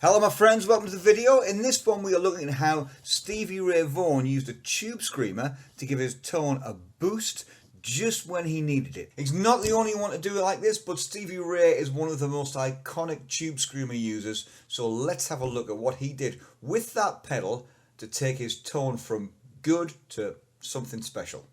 Hello my friends, welcome to the video. In this one we are looking at how Stevie Ray Vaughn used a tube screamer to give his tone a boost just when he needed it. He's not the only one to do it like this, but Stevie Ray is one of the most iconic tube screamer users, so let's have a look at what he did with that pedal to take his tone from good to something special.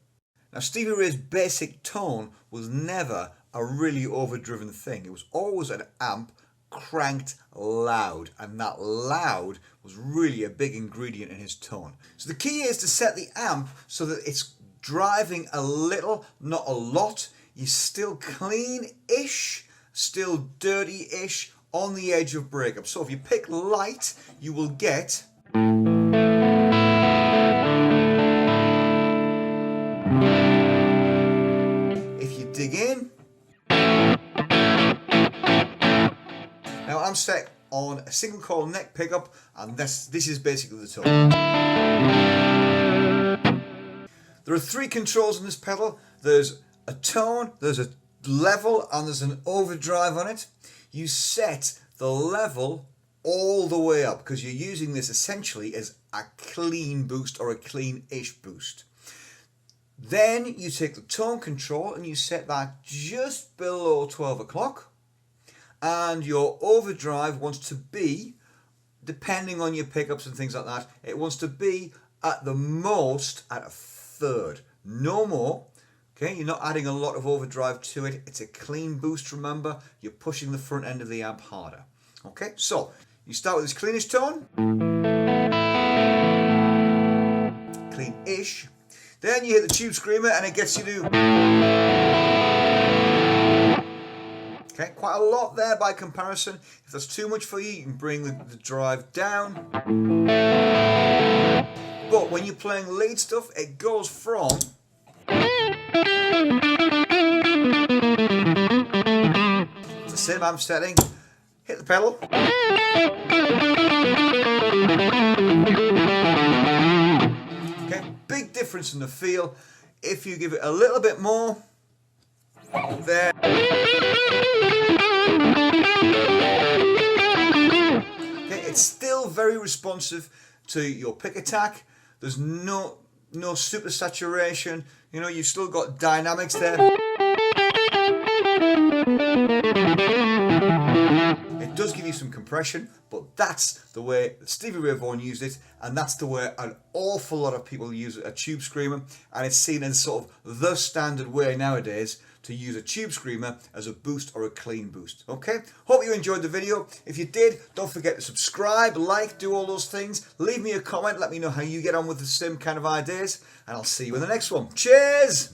Now Stevie Ray's basic tone was never a really overdriven thing. It was always an amp cranked loud, and that loud was really a big ingredient in his tone. So the key is to set the amp so that it's driving a little, not a lot. You're still clean-ish, still dirty-ish, on the edge of breakup. So if you pick light, you will get if you dig in. Now I'm set on a single coil neck pickup, and this is basically the tone. There are three controls on this pedal. There's a tone, there's a level, and there's an overdrive on it. You set the level all the way up because you're using this essentially as a clean boost or a clean-ish boost. Then you take the tone control and you set that just below 12 o'clock. And your overdrive wants to be, depending on your pickups and things like that, it wants to be at the most at a third, no more. Okay, you're not adding a lot of overdrive to it. It's a clean boost, remember. You're pushing the front end of the amp harder. Okay, so you start with this cleanish tone. Clean-ish. Then you hit the tube screamer and it gets you to... Okay, quite a lot there by comparison. If that's too much for you, you can bring the drive down. But when you're playing lead stuff, it goes from the same amp setting. Hit the pedal. Okay, big difference in the feel. If you give it a little bit more, there. Okay, it's still very responsive to your pick attack. There's no super saturation. You know, you've still got dynamics there. It does give you some compression, but that's the way Stevie Ray Vaughn used it, and that's the way an awful lot of people use a tube screamer, and it's seen as sort of the standard way nowadays to use a tube screamer as a boost or a clean boost. Okay, hope you enjoyed the video. If you did, don't forget to subscribe, like, do all those things. Leave me a comment, let me know how you get on with the same kind of ideas, and I'll see you in the next one. Cheers!